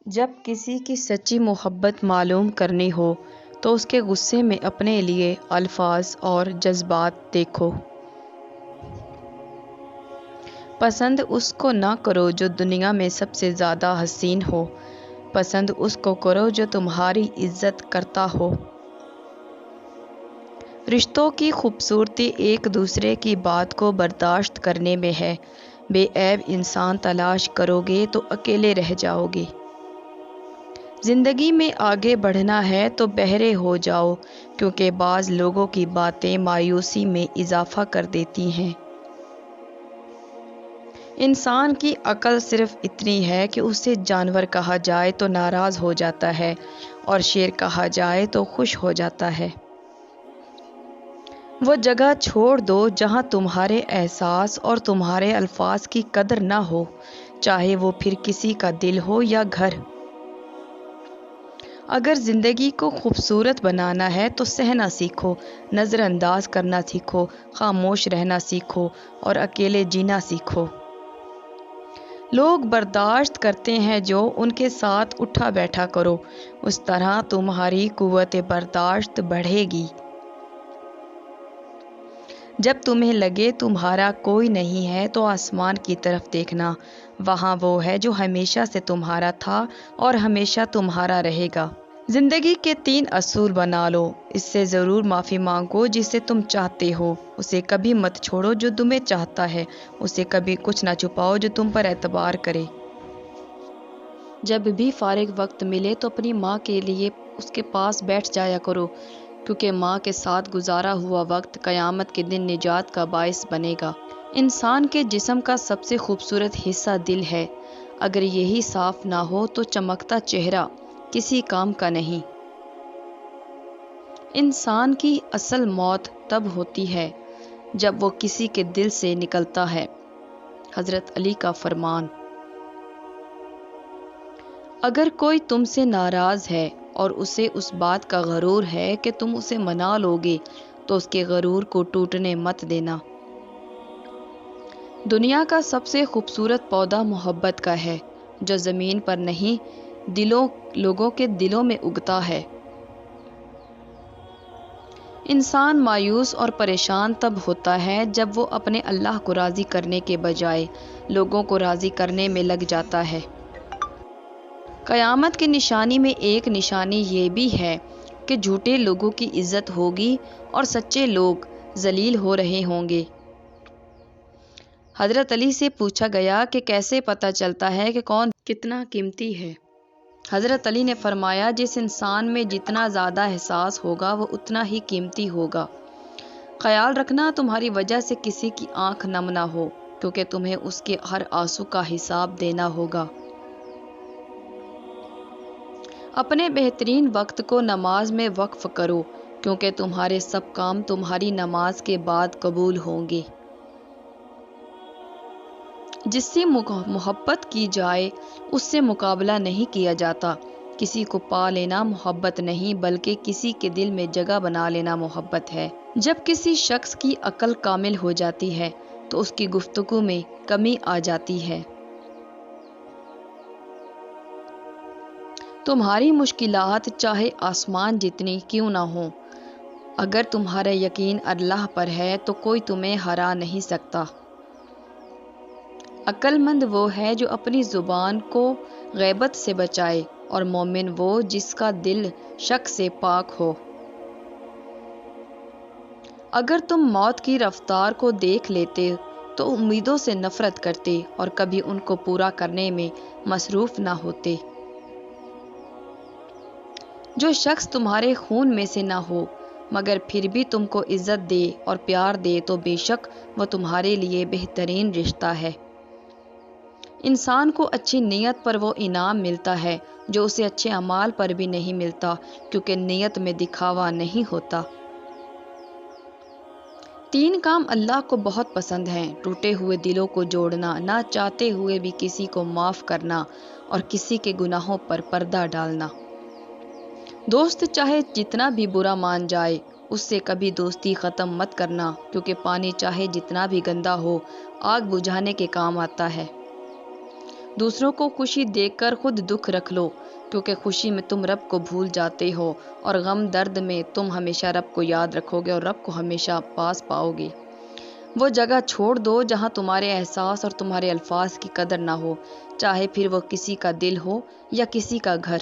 جب کسی کی سچی محبت معلوم کرنی ہو تو اس کے غصے میں اپنے لیے الفاظ اور جذبات دیکھو۔ پسند اس کو نہ کرو جو دنیا میں سب سے زیادہ حسین ہو، پسند اس کو کرو جو تمہاری عزت کرتا ہو۔ رشتوں کی خوبصورتی ایک دوسرے کی بات کو برداشت کرنے میں ہے۔ بے عیب انسان تلاش کرو گے تو اکیلے رہ جاؤ گے۔ زندگی میں آگے بڑھنا ہے تو بہرے ہو جاؤ، کیونکہ بعض لوگوں کی باتیں مایوسی میں اضافہ کر دیتی ہیں۔ انسان کی عقل صرف اتنی ہے کہ اسے جانور کہا جائے تو ناراض ہو جاتا ہے اور شیر کہا جائے تو خوش ہو جاتا ہے۔ وہ جگہ چھوڑ دو جہاں تمہارے احساس اور تمہارے الفاظ کی قدر نہ ہو، چاہے وہ پھر کسی کا دل ہو یا گھر۔ اگر زندگی کو خوبصورت بنانا ہے تو سہنا سیکھو، نظر انداز کرنا سیکھو، خاموش رہنا سیکھو اور اکیلے جینا سیکھو۔ لوگ برداشت کرتے ہیں جو ان کے ساتھ اٹھا بیٹھا کرو، اس طرح تمہاری قوت برداشت بڑھے گی۔ جب تمہیں لگے تمہارا کوئی نہیں ہے تو آسمان کی طرف دیکھنا، وہاں وہ ہے جو ہمیشہ سے تمہارا تھا اور ہمیشہ تمہارا رہے گا۔ زندگی کے 3 اصول بنا لو۔ اس سے ضرور معافی مانگو جسے تم چاہتے ہو، اسے کبھی مت چھوڑو جو تمہیں چاہتا ہے، اسے کبھی کچھ نہ چھپاؤ جو تم پر اعتبار کرے۔ جب بھی فارغ وقت ملے تو اپنی ماں کے لیے اس کے پاس بیٹھ جایا کرو، کیونکہ ماں کے ساتھ گزارا ہوا وقت قیامت کے دن نجات کا باعث بنے گا۔ انسان کے جسم کا سب سے خوبصورت حصہ دل ہے، اگر یہی صاف نہ ہو تو چمکتا چہرہ کسی کام کا نہیں۔ انسان کی اصل موت تب ہوتی ہے جب وہ کسی کے دل سے نکلتا ہے۔ حضرت علی کا فرمان۔ اگر کوئی تم سے ناراض ہے اور اسے اس بات کا غرور ہے کہ تم اسے منا لوگے تو اس کے غرور کو ٹوٹنے مت دینا۔ دنیا کا سب سے خوبصورت پودا محبت کا ہے، جو زمین پر نہیں لوگوں کے دلوں میں اگتا ہے۔ انسان مایوس اور پریشان تب ہوتا ہے جب وہ اپنے اللہ کو راضی کرنے کے بجائے لوگوں کو راضی کرنے میں لگ جاتا ہے۔ قیامت کی نشانی میں ایک نشانی یہ بھی ہے کہ جھوٹے لوگوں کی عزت ہوگی اور سچے لوگ ذلیل ہو رہے ہوں گے۔ حضرت علی سے پوچھا گیا کہ کیسے پتہ چلتا ہے کہ کون کتنا قیمتی ہے؟ حضرت علی نے فرمایا، جس انسان میں جتنا زیادہ احساس ہوگا وہ اتنا ہی قیمتی ہوگا۔ خیال رکھنا تمہاری وجہ سے کسی کی آنکھ نم نہ ہو، کیونکہ تمہیں اس کے ہر آنسو کا حساب دینا ہوگا۔ اپنے بہترین وقت کو نماز میں وقف کرو، کیونکہ تمہارے سب کام تمہاری نماز کے بعد قبول ہوں گے۔ جس سے محبت کی جائے اس سے مقابلہ نہیں کیا جاتا۔ کسی کو پا لینا محبت نہیں بلکہ کسی کے دل میں جگہ بنا لینا محبت ہے۔ جب کسی شخص کی عقل کامل ہو جاتی ہے تو اس کی گفتگو میں کمی آ جاتی ہے۔ تمہاری مشکلات چاہے آسمان جتنی کیوں نہ ہوں، اگر تمہارا یقین اللہ پر ہے تو کوئی تمہیں ہرا نہیں سکتا۔ عقل مند وہ ہے جو اپنی زبان کو غیبت سے بچائے، اور مومن وہ جس کا دل شک سے پاک ہو۔ اگر تم موت کی رفتار کو دیکھ لیتے تو امیدوں سے نفرت کرتے اور کبھی ان کو پورا کرنے میں مصروف نہ ہوتے۔ جو شخص تمہارے خون میں سے نہ ہو مگر پھر بھی تم کو عزت دے اور پیار دے تو بے شک وہ تمہارے لیے بہترین رشتہ ہے۔ انسان کو اچھی نیت پر وہ انعام ملتا ہے جو اسے اچھے اعمال پر بھی نہیں ملتا، کیونکہ نیت میں دکھاوا نہیں ہوتا۔ 3 کام اللہ کو بہت پسند ہیں: ٹوٹے ہوئے دلوں کو جوڑنا، نہ چاہتے ہوئے بھی کسی کو معاف کرنا اور کسی کے گناہوں پر پردہ ڈالنا۔ دوست چاہے جتنا بھی برا مان جائے اس سے کبھی دوستی ختم مت کرنا، کیونکہ پانی چاہے جتنا بھی گندا ہو آگ بجھانے کے کام آتا ہے۔ دوسروں کو خوشی دیکھ کر خود دکھ رکھ لو، کیونکہ خوشی میں تم رب کو بھول جاتے ہو اور غم درد میں تم ہمیشہ رب کو یاد رکھو گے اور رب کو ہمیشہ پاس پاؤ گے۔ وہ جگہ چھوڑ دو جہاں تمہارے احساس اور تمہارے الفاظ کی قدر نہ ہو، چاہے پھر وہ کسی کا دل ہو یا کسی کا گھر۔